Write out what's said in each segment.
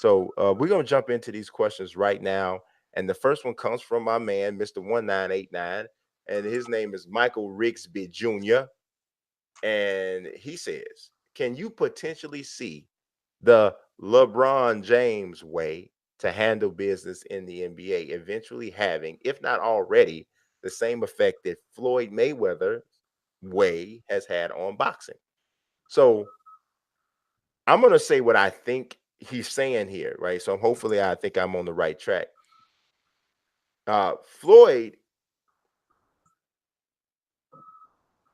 So we're gonna jump into these questions right now, and the first one comes from my man, Mr. 1989, and his name is Michael Rigsby Jr. And he says, "Can you potentially see the LeBron James way to handle business in the NBA eventually having, if not already, the same effect that Floyd Mayweather way has had on boxing?" So I'm gonna say what I think he's saying here, right? So hopefully I think I'm on the right track. Floyd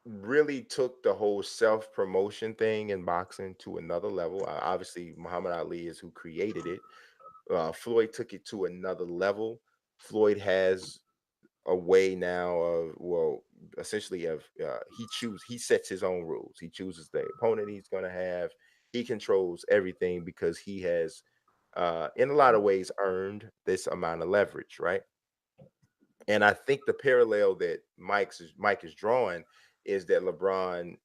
really took the whole self-promotion thing in boxing to another level. Obviously, Muhammad Ali is who created it. Floyd took it to another level. Floyd has a way now of, well, essentially of he sets his own rules. He chooses the opponent he's going to have. He controls everything because he has in a lot of ways earned this amount of leverage, right? And I think the parallel that Mike is drawing is that LeBron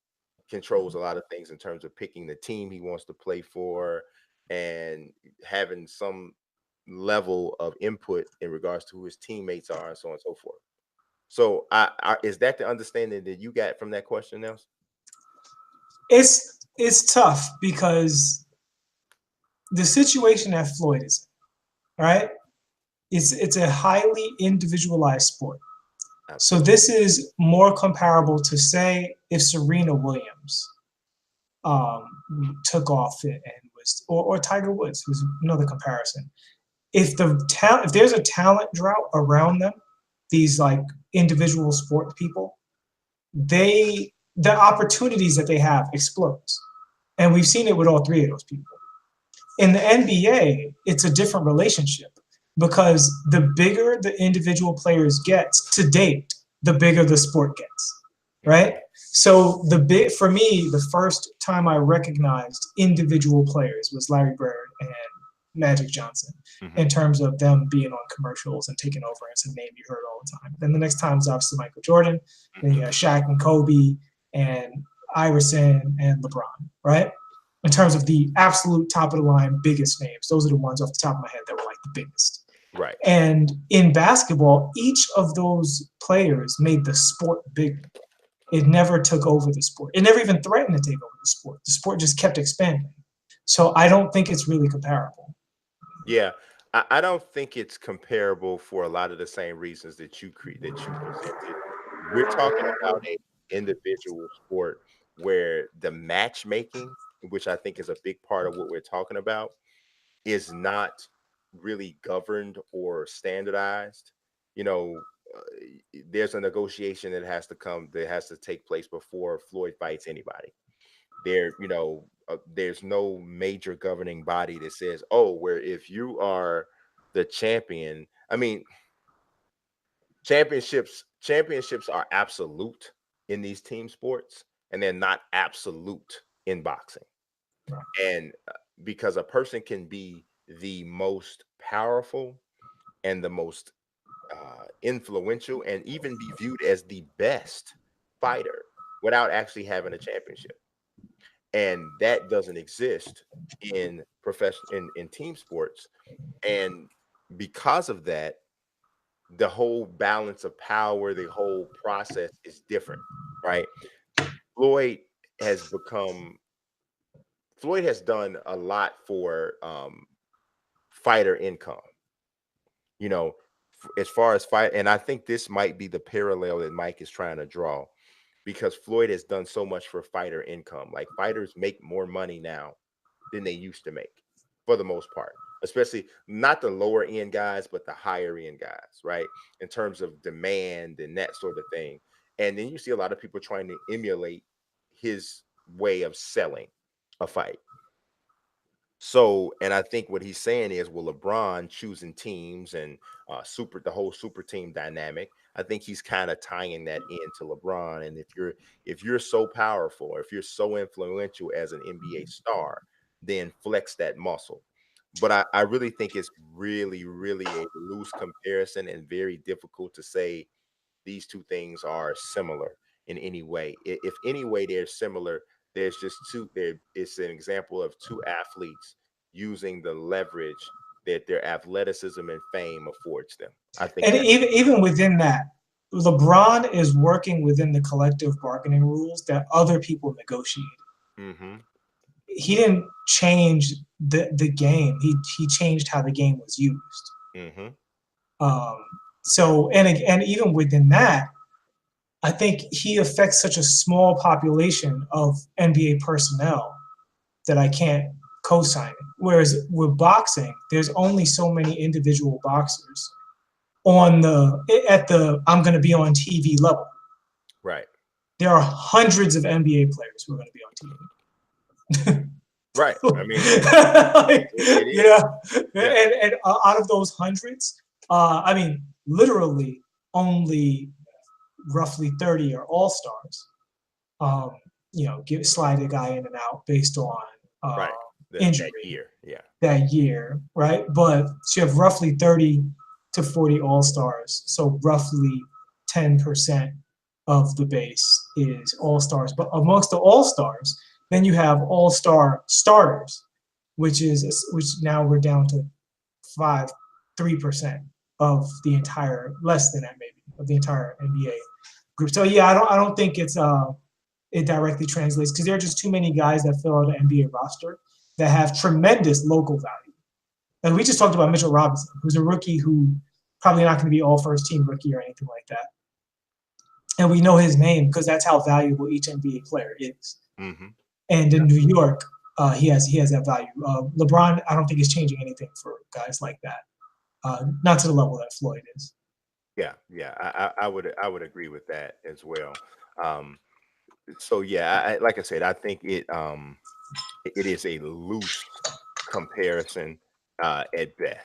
controls a lot of things in terms of picking the team he wants to play for and having some level of input in regards to who his teammates are and so on and so forth. So, is that the understanding that you got from that question, Nelson? It's tough because the situation that Floyd is in, right? It's a highly individualized sport. So Absolutely. this is more comparable to say if Serena Williams um, took off and was, or Tiger Woods, who's another comparison. If there's a talent drought around them, these like individual sport people, the opportunities that they have explodes, and we've seen it with all three of those people. In the NBA, it's a different relationship because the bigger the individual players gets to date, the bigger the sport gets, right? Mhm. So the big for me, the first time I recognized individual players was Larry Bird and Magic Johnson Mhm. in terms of them being on commercials and taking over as a name you heard all the time. Then the next time was obviously Michael Jordan, then you Mhm. got Shaq and Kobe and Iverson and LeBron, right? In terms of the absolute top of the line biggest names. Those are the ones off the top of my head that were like the biggest. Right. And in basketball, each of those players made the sport bigger. It never took over the sport. It never even threatened to take over the sport. The sport just kept expanding. So I don't think it's really comparable. Yeah. I don't think it's comparable for a lot of the same reasons that you presented. We're talking about a individual sport where the matchmaking, which I think is a big part of what we're talking about, is not really governed or standardized. You know, there's a negotiation that has to take place before Floyd fights anybody. There's no major governing body that says, "Oh, where if you are the champion." I mean, championships are absolute in these team sports, and they're not absolute in boxing. And because a person can be the most powerful and the most influential and even be viewed as the best fighter without actually having a championship. And that doesn't exist in team sports. And because of that, the whole balance of power, the whole process is different, right? Floyd has become Floyd has done a lot for fighter income, you know, as far as fight. And I think this might be the parallel that Mike is trying to draw because Floyd has done so much for fighter income. Like fighters make more money now than they used to make for the most part, especially not the lower end guys, but the higher end guys, right? In terms of demand and that sort of thing. And then you see a lot of people trying to emulate his way of selling a fight. So, and I think what he's saying is, well, LeBron choosing teams and the whole super team dynamic. I think he's kind of tying that into LeBron. And if you're so powerful, or if you're so influential as an NBA star, then flex that muscle. But I really think it's really, really a loose comparison and very difficult to say these two things are similar in any way. If any way they're similar, there's just two there. It's an example of two athletes using the leverage that their athleticism and fame affords them. I think And that. even within that, LeBron is working within the collective bargaining rules that other people negotiated. Mm-hmm. He didn't change the game. He changed how the game was used. Mm-hmm. So and even within that, I think he affects such a small population of NBA personnel that I can't co-sign it. Whereas with boxing, there's only so many individual boxers on at the I'm going to be on TV level. Right. There are hundreds of NBA players who are going to be on TV. Right. I mean, like, it is. You know, Yeah. and out of those hundreds, I mean, literally only roughly 30 are all stars. You know, slide a guy in and out based on Right. injury That year. Yeah. that year, right? But you have roughly 30 to 40 all stars, so roughly 10% of the base is all stars. But amongst the all stars, then you have all star starters, which now we're down to 3% of the entire, less than that maybe, of the entire NBA group. So yeah, I don't think it directly translates, because there are just too many guys that fill out an NBA roster that have tremendous local value. And we just talked about Mitchell Robinson, who's a rookie who probably not going to be all first team rookie or anything like that. And we know his name because that's how valuable each NBA player is. Mm-hmm. And in New York, he has that value. LeBron, I don't think is changing anything for guys like that. Not to the level that Floyd is. Yeah, I would agree with that as well. So yeah, like I said, I think it is a loose comparison at best.